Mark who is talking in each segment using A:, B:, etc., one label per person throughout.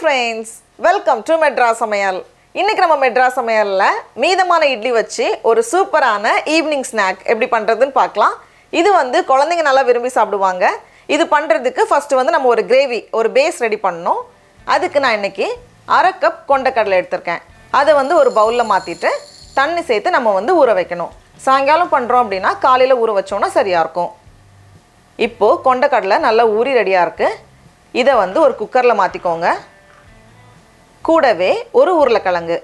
A: friends, welcome to Madras Samayal. இன்னைக்கு நம்ம Madras Samayalல மீதமான idli வச்சு ஒரு சூப்பரான ஈவினிங் ஸ்நாக் எப்படி பண்றதுன்னு பார்க்கலாம். இது வந்து குழந்தைங்க நல்லா விரும்பி சாப்பிடுவாங்க. இது பண்றதுக்கு ஃபர்ஸ்ட் வந்து நம்ம ஒரு கிரேவி, ஒரு பேஸ் ரெடி பண்ணனும். அதுக்கு நான் இன்னைக்கு 1/2 கப் கொண்டைக்கடலை எடுத்துர்க்கேன். அதை வந்து ஒரு பவுல்ல மாத்திட்டு தண்ணி சேர்த்து நம்ம வந்து ஊற வைக்கணும். சாயங்காலம் பண்றோம் அப்படினா காலையில ஊற வச்சோம்னா சரியா இருக்கும். இப்போ கொண்டைக்கடலை நல்லா ஊறி ரெடியா இருக்கு. இதை வந்து ஒரு குக்கர்ல மாத்திக்கோங்க. கூடவே ஒரு உருளைக்கிழங்கு,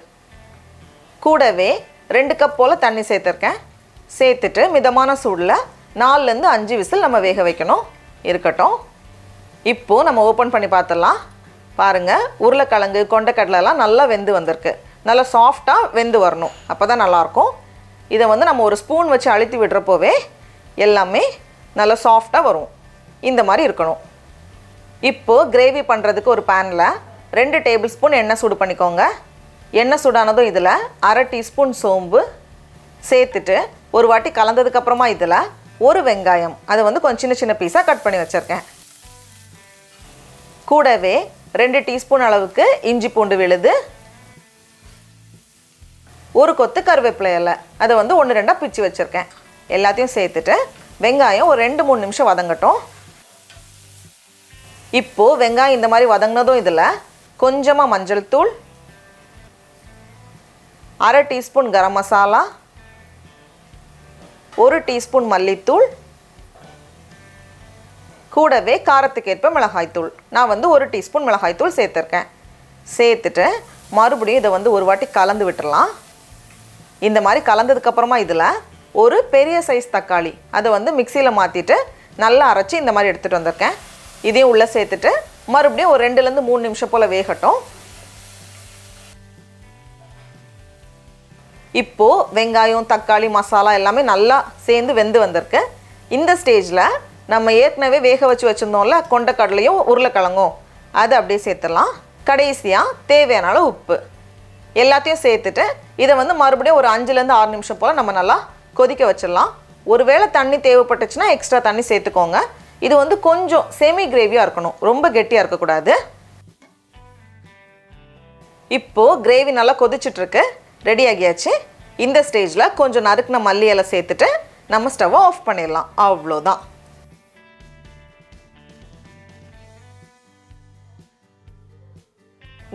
A: கூடவே 2 கப் போல தண்ணி சேர்த்திருக்கேன். சேர்த்துட்டு மிதமான சூடுல 4 ல இருந்து 5 விசில் நம்ம வேக வைக்கணும். இருக்கட்டும். இப்போ நம்ம ஓபன் பண்ணி பார்த்தலாம். பாருங்க, உருளைக்கிழங்கு கொண்டைக்கடலை எல்லாம் நல்லா வெந்து வந்திருக்கு. நல்லா சாஃப்ட்டா வெந்து வரணும். அப்பதான் நல்லா இருக்கும். இதை வந்து நம்ம ஒரு ஸ்பூன் வச்சு அழுத்தி விடுறப்போவே எல்லாமே நல்லா சாஃப்ட்டா வரும். இந்த மாதிரி இருக்கணும். இப்போ கிரேவி பண்றதுக்கு ஒரு panல 2 டேபிள் ஸ்பூன் எண்ணெய் சூடு பண்ணிக்கோங்க. எண்ணெய் சூடானதும் இதில் 1/2 டீஸ்பூன் சோம்பு சேர்த்துட்டு ஒரு வாட்டி கலந்ததுக்கு அப்புறமா இதில் ஒரு வெங்காயம், அதை வந்து கொஞ்சம் சின்ன சின்ன பீஸாக கட் பண்ணி வச்சுருக்கேன். கூடவே 2 டீஸ்பூன் அளவுக்கு இஞ்சி பூண்டு விழுது, ஒரு கொத்து கருவேப்பிலை இலை, அதை வந்து 1-2 பிச்சு வச்சுருக்கேன். எல்லாத்தையும் சேர்த்துட்டு வெங்காயம் ஒரு 2-3 நிமிஷம் வதங்கட்டும். இப்போ வெங்காயம் இந்த மாதிரி வதங்கினதும் இதில் கொஞ்சமாக மஞ்சள் தூள், 1/2 டீஸ்பூன் கரம் மசாலா, 1 டீஸ்பூன் மல்லித்தூள், கூடவே காரத்துக்கேற்ப மிளகாய்த்தூள், நான் வந்து 1 டீஸ்பூன் மிளகாய்த்தூள் சேர்த்துருக்கேன். சேர்த்துட்டு மறுபடியும் இதை வந்து ஒரு வாட்டி கலந்து விட்டுடலாம். இந்த மாதிரி கலந்ததுக்கப்புறமா இதில் ஒரு பெரிய சைஸ் தக்காளி, அதை வந்து மிக்சியில் மாற்றிட்டு நல்லா அரைச்சி இந்த மாதிரி எடுத்துகிட்டு வந்திருக்கேன். இதையும் உள்ளே சேர்த்துட்டு மறுபடியும் ஒரு 2 ல இருந்து 3 நிமிஷம் போல் வேகட்டும். இப்போது வெங்காயம் தக்காளி மசாலா எல்லாமே நல்லா சேர்ந்து வெந்து வந்திருக்கு. இந்த ஸ்டேஜில் நம்ம ஏற்கனவே வேக வச்சு வச்சுருந்தோம்ல கொண்டைக்கடலையும் உருளைக்கிழங்கும், அதை அப்படியே சேர்த்துடலாம். கடைசியாக தேவையான அளவு உப்பு எல்லாத்தையும் சேர்த்துட்டு இதை வந்து மறுபடியும் ஒரு 5 ல இருந்து 6 நிமிஷம் போல் நம்ம நல்லா கொதிக்க வச்சிடலாம். ஒருவேளை தண்ணி தேவைப்பட்டுச்சுன்னா எக்ஸ்ட்ரா தண்ணி சேர்த்துக்கோங்க. இது வந்து கொஞ்சம் செமி கிரேவியாக இருக்கணும், ரொம்ப கெட்டியாக இருக்கக்கூடாது. இப்போது கிரேவி நல்லா கொதிச்சிட்ருக்கு, ரெடி ஆகியாச்சு. இந்த ஸ்டேஜில் கொஞ்சம் நறுக்கின மல்லி இலை சேர்த்துட்டு நம்ம ஸ்டவ்வை ஆஃப் பண்ணிடலாம். அவ்வளோதான்.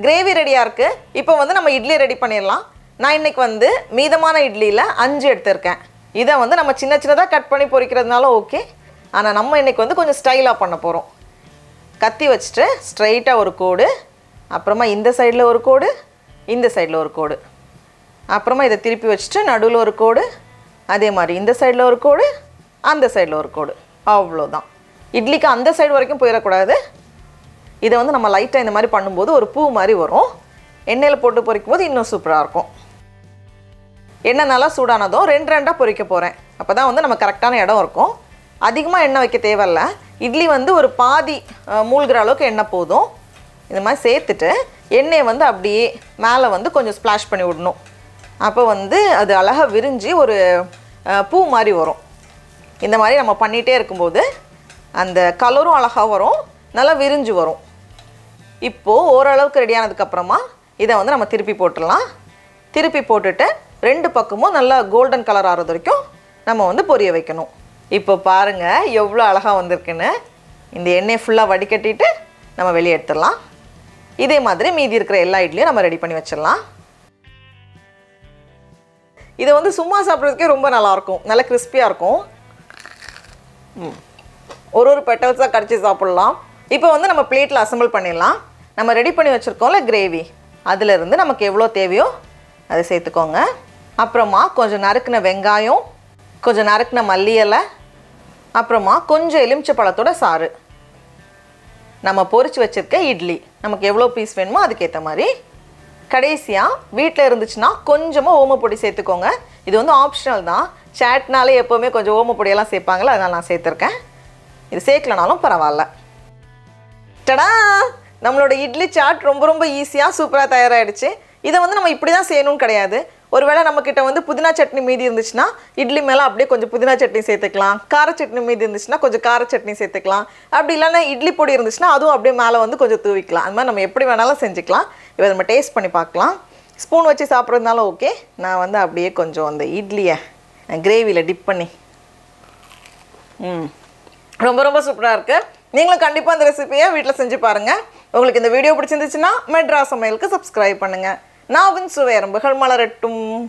A: கிரேவி ரெடியாக இருக்குது. இப்போ வந்து நம்ம இட்லி ரெடி பண்ணிடலாம். நான் இன்றைக்கி வந்து மீதமான இட்லியில் 5 எடுத்திருக்கேன். இதை வந்து நம்ம சின்ன சின்னதாக கட் பண்ணி பொரிக்கிறதுனால ஓகே. ஆனால் நம்ம இன்றைக்கி வந்து கொஞ்சம் ஸ்டைலாக பண்ண போகிறோம். கத்தி வச்சுட்டு ஸ்ட்ரைட்டாக ஒரு கோடு, அப்புறமா இந்த சைடில் ஒரு கோடு, இந்த சைடில் ஒரு கோடு, அப்புறமா இதை திருப்பி வச்சுட்டு நடுவில் ஒரு கோடு, அதே மாதிரி இந்த சைடில் ஒரு கோடு, அந்த சைடில் ஒரு கோடு. அவ்வளோதான். இட்லிக்கு அந்த சைடு வரைக்கும் போயிடக்கூடாது. இதை வந்து நம்ம லைட்டாக இந்த மாதிரி பண்ணும்போது ஒரு பூ மாதிரி வரும். எண்ணெயில் போட்டு பொரிக்கும் போது இன்னும் சூப்பராக இருக்கும். எண்ணெய் நல்லா சூடானதும் 2 பொரிக்க போகிறேன். அப்போ தான் வந்து நம்ம கரெக்டான இடம் இருக்கும். அதிகமாக எண்ணெய் வைக்க தேவையில்ல. இட்லி வந்து ஒரு பாதி மூழ்கிற அளவுக்கு எண்ணெய் போதும். இந்த மாதிரி சேர்த்துட்டு எண்ணெயை வந்து அப்படியே மேலே வந்து கொஞ்சம் ஸ்ப்ளாஷ் பண்ணி விடணும். அப்போ வந்து அது அழகாக விரிஞ்சு ஒரு பூ மாதிரி வரும். இந்த மாதிரி நம்ம பண்ணிகிட்டே இருக்கும்போது அந்த கலரும் அழகாக வரும், நல்லா விரிஞ்சு வரும். இப்போது ஓரளவுக்கு ரெடியானதுக்கப்புறமா இதை வந்து நம்ம திருப்பி போட்டுடலாம். திருப்பி போட்டுட்டு 2 பக்கமும் நல்லா கோல்டன் கலர் ஆகிறது வரைக்கும் நம்ம வந்து பொரிய வைக்கணும். இப்போ பாருங்கள் எவ்வளோ அழகாக வந்திருக்குன்னு. இந்த எண்ணெயை ஃபுல்லாக வடிகட்டிட்டு நம்ம வெளியே எடுத்துடலாம். இதே மாதிரி மீதி இருக்கிற எல்லா இட்லியும் நம்ம ரெடி பண்ணி வச்சிடலாம். இதை வந்து சும்மா சாப்பிட்றதுக்கே ரொம்ப நல்லாயிருக்கும், நல்லா கிறிஸ்பியாக இருக்கும். ஒரு பெட்டல்ஸாக கடிச்சு சாப்பிட்லாம். இப்போ வந்து நம்ம பிளேட்டில் அசம்பிள் பண்ணிடலாம். நம்ம ரெடி பண்ணி வச்சுருக்கோம்ல கிரேவி, அதிலிருந்து நமக்கு எவ்வளோ தேவையோ அதை சேர்த்துக்கோங்க. அப்புறமா கொஞ்சம் நறுக்கின வெங்காயம், கொஞ்சம் நறுக்கின மல்லி இலை, அப்புறமா கொஞ்சம் எலுமிச்சை பழத்தோட சாறு, நம்ம பொரிச்சு வச்சுருக்க இட்லி, நமக்கு எவ்வளோ பீஸ் வேணுமோ அதுக்கேற்ற மாதிரி. கடைசியாக வீட்டில் இருந்துச்சுன்னா கொஞ்சமாக ஓமப்பொடி சேர்த்துக்கோங்க. இது வந்து ஆப்ஷனல் தான். சாட்னாலே எப்போவுமே கொஞ்சம் ஓமப்பொடியெல்லாம் சேர்ப்பாங்களே, அதனால் நான் சேர்த்துருக்கேன். இது சேர்க்கலனாலும் பரவாயில்ல. டடா, நம்மளோட இட்லி சாட் ரொம்ப ரொம்ப ஈஸியாக சூப்பராக தயாராகிடுச்சு. இதை வந்து நம்ம இப்படி தான் செய்யணும்னு கிடையாது. ஒருவேளை நம்மக்கிட்ட வந்து புதினா சட்னி மீதி இருந்துச்சுன்னா இட்லி மேலே அப்படியே கொஞ்சம் புதினா சட்னி சேர்த்துக்கலாம். கார சட்னி மீதி இருந்துச்சுன்னா கொஞ்சம் கார சட்னி சேர்த்துக்கலாம். அப்படி இல்லைன்னா இட்லி பொடி இருந்துச்சுன்னா அதுவும் அப்படியே மேலே வந்து கொஞ்சம் தூவிக்கலாம். அது மாதிரி நம்ம எப்படி வேணாலும் செஞ்சுக்கலாம். இப்போ நம்ம டேஸ்ட் பண்ணி பார்க்கலாம். ஸ்பூன் வச்சு சாப்பிட்றதுனாலும் ஓகே. நான் வந்து அப்படியே கொஞ்சம் அந்த இட்லியை கிரேவியில் டிப் பண்ணி ரொம்ப ரொம்ப சூப்பராக இருக்குது. நீங்களும் கண்டிப்பாக அந்த ரெசிபியை வீட்டில் செஞ்சு பாருங்கள். உங்களுக்கு இந்த வீடியோ பிடிச்சிருந்துச்சுன்னா மெட்ராஸ் சமையலுக்கு சப்ஸ்கிரைப் பண்ணுங்கள். நாவின் சுவை எறும்புகள் மலரட்டும்.